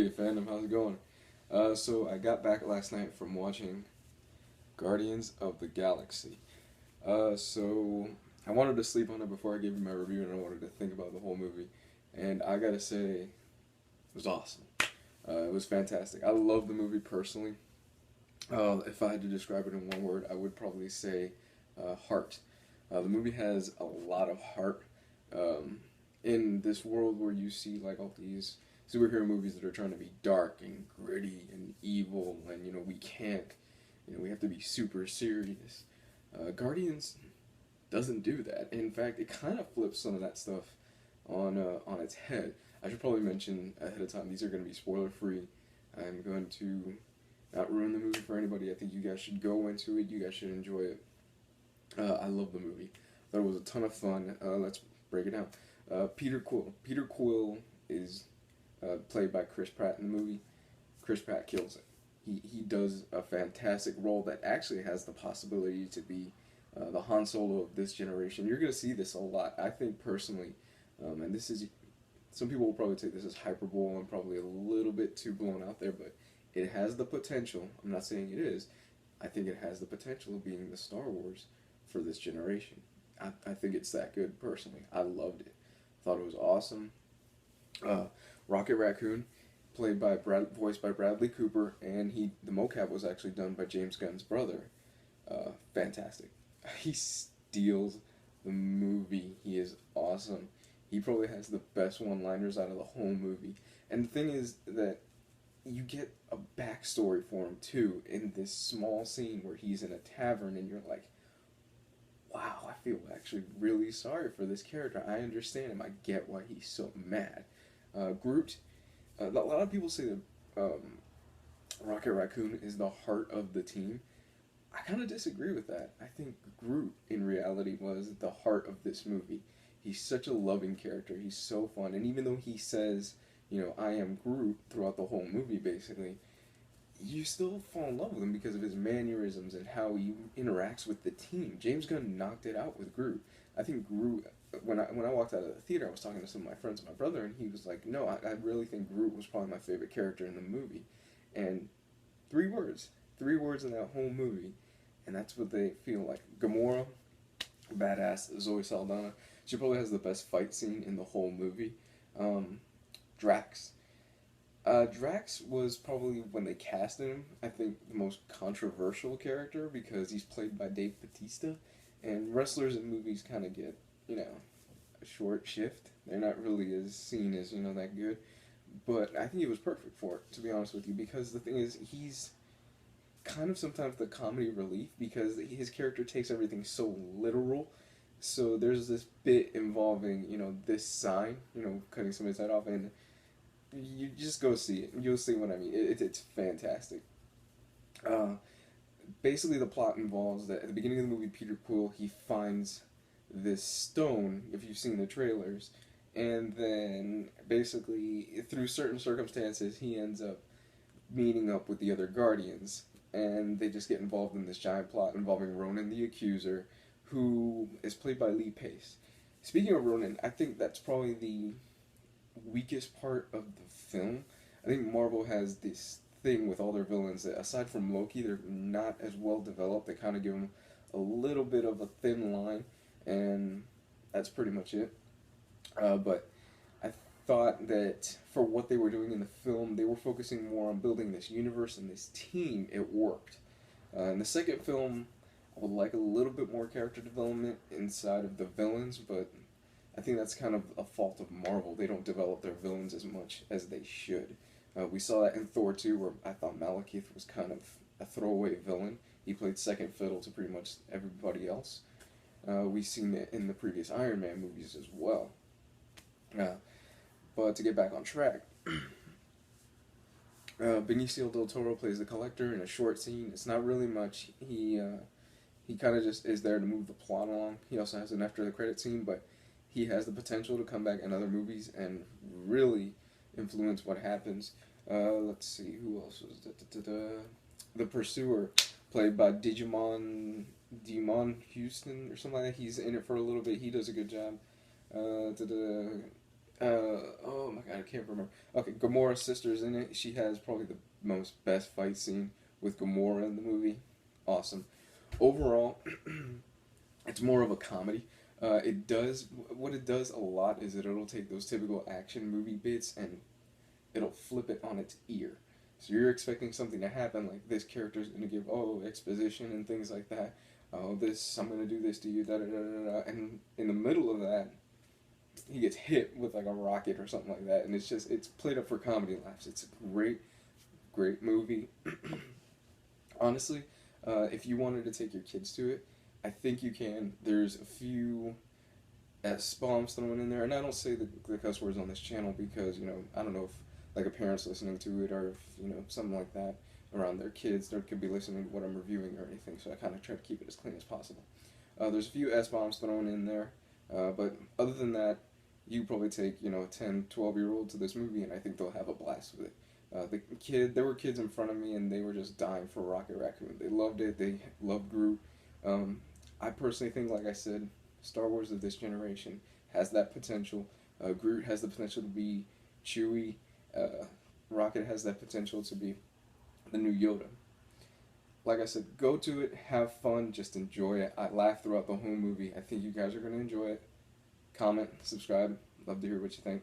Hey fandom, how's it going? So I got back last night from watching Guardians of the Galaxy. So I wanted to sleep on it before I gave you my review, and I wanted to think about the whole movie. And I gotta say, it was awesome. It was fantastic. I love the movie personally. If I had to describe it in one word, I would probably say heart. The movie has a lot of heart. Um, in this world where you see like all these superhero movies that are trying to be dark and gritty and evil, and we can't, we have to be super serious. Guardians doesn't do that. In fact, it kind of flips some of that stuff on its head. I should probably mention ahead of time, these are going to be spoiler free. I'm going to not ruin the movie for anybody. I think you guys should go into it. You guys should enjoy it. I love the movie. Thought it was a ton of fun. Let's break it down. Peter Quill. Peter Quill is played by Chris Pratt in the movie. Chris Pratt kills it. He does a fantastic role that actually has the possibility to be the Han Solo of this generation. You're gonna see this a lot. I think personally, and this is, some people will probably take this as hyperbole and probably a little bit too blown out there, but it has the potential. I'm not saying it is. I think it has the potential of being the Star Wars for this generation. I think it's that good personally. I loved it. Thought it was awesome. Uh, Rocket Raccoon, voiced by Bradley Cooper, and the mocap was actually done by James Gunn's brother. Fantastic. He steals the movie. He is awesome. He probably has the best one-liners out of the whole movie. And the thing is that you get a backstory for him too in this small scene where he's in a tavern, and you're like, wow, I feel actually really sorry for this character. I understand him. I get why he's so mad. Groot. A lot of people say that Rocket Raccoon is the heart of the team. I kind of disagree with that. I think Groot, in reality, was the heart of this movie. He's such a loving character. He's so fun. And even though he says, I am Groot throughout the whole movie, basically, you still fall in love with him because of his mannerisms and how he interacts with the team. James Gunn knocked it out with Groot. I think Groot. When I walked out of the theater, I was talking to some of my friends and my brother, and he was like, "No, I really think Groot was probably my favorite character in the movie." And three words in that whole movie, and that's what they feel like. Gamora, badass. Zoe Saldana, she probably has the best fight scene in the whole movie. Drax, Drax was probably, when they casted him, I think the most controversial character because he's played by Dave Bautista, and wrestlers in movies kind of get, a short shift. They're not really as seen as, that good. But I think he was perfect for it, to be honest with you, because the thing is, he's kind of sometimes the comedy relief because his character takes everything so literal. So there's this bit involving, this sign, cutting somebody's head off, and you just go see it. You'll see what I mean. It's fantastic. Uh, Basically, the plot involves that at the beginning of the movie, Peter Quill, he finds this stone, if you've seen the trailers, and then basically, through certain circumstances, he ends up meeting up with the other Guardians, and they just get involved in this giant plot involving Ronan the Accuser, who is played by Lee Pace. Speaking of Ronan, I think that's probably the weakest part of the film. I think Marvel has this thing with all their villains that, aside from Loki, they're not as well developed. They kind of give him a little bit of a thin line, and that's pretty much it. But I thought that for what they were doing in the film, they were focusing more on building this universe and this team. It worked. In the second film, I would like a little bit more character development inside of the villains, but I think that's kind of a fault of Marvel. They don't develop their villains as much as they should. We saw that in Thor 2, where I thought Malekith was kind of a throwaway villain. He played second fiddle to pretty much everybody else. We've seen it in the previous Iron Man movies as well. But to get back on track, Benicio del Toro plays the Collector in a short scene. It's not really much. He kind of just is there to move the plot along. He also has an after the credit scene, but he has the potential to come back in other movies and really influence what happens. Let's see, who else was the Pursuer, played by Demon Houston or something like that. He's in it for a little bit. He does a good job. Oh my god, I can't remember. Okay, Gamora's sister's in it. She has probably the most best fight scene with Gamora in the movie. Awesome. Overall, it's more of a comedy. It does what it does a lot is that it'll take those typical action movie bits and it'll flip it on its ear. So you're expecting something to happen, like this character's gonna give exposition and things like that. Oh, this I'm gonna do this to you, da da da da da. And in the middle of that, he gets hit with like a rocket or something like that, and it's played up for comedy laughs. It's a great movie. Honestly, if you wanted to take your kids to it, I think you can. There's a few S bombs thrown in there, and I don't say the cuss words on this channel because I don't know if like a parent's listening to it or if something like that around their kids they could be listening to what I'm reviewing or anything. So I kind of try to keep it as clean as possible. There's a few S bombs thrown in there, but other than that, you probably take a 10, 12 year old to this movie, and I think they'll have a blast with it. There were kids in front of me, and they were just dying for Rocket Raccoon. They loved it. They loved Groot. Um, I personally think, like I said, Star Wars of this generation has that potential. Groot has the potential to be Chewie. Rocket has that potential to be the new Yoda. Like I said, go to it, have fun, just enjoy it. I laughed throughout the whole movie. I think you guys are going to enjoy it. Comment, subscribe. Love to hear what you think.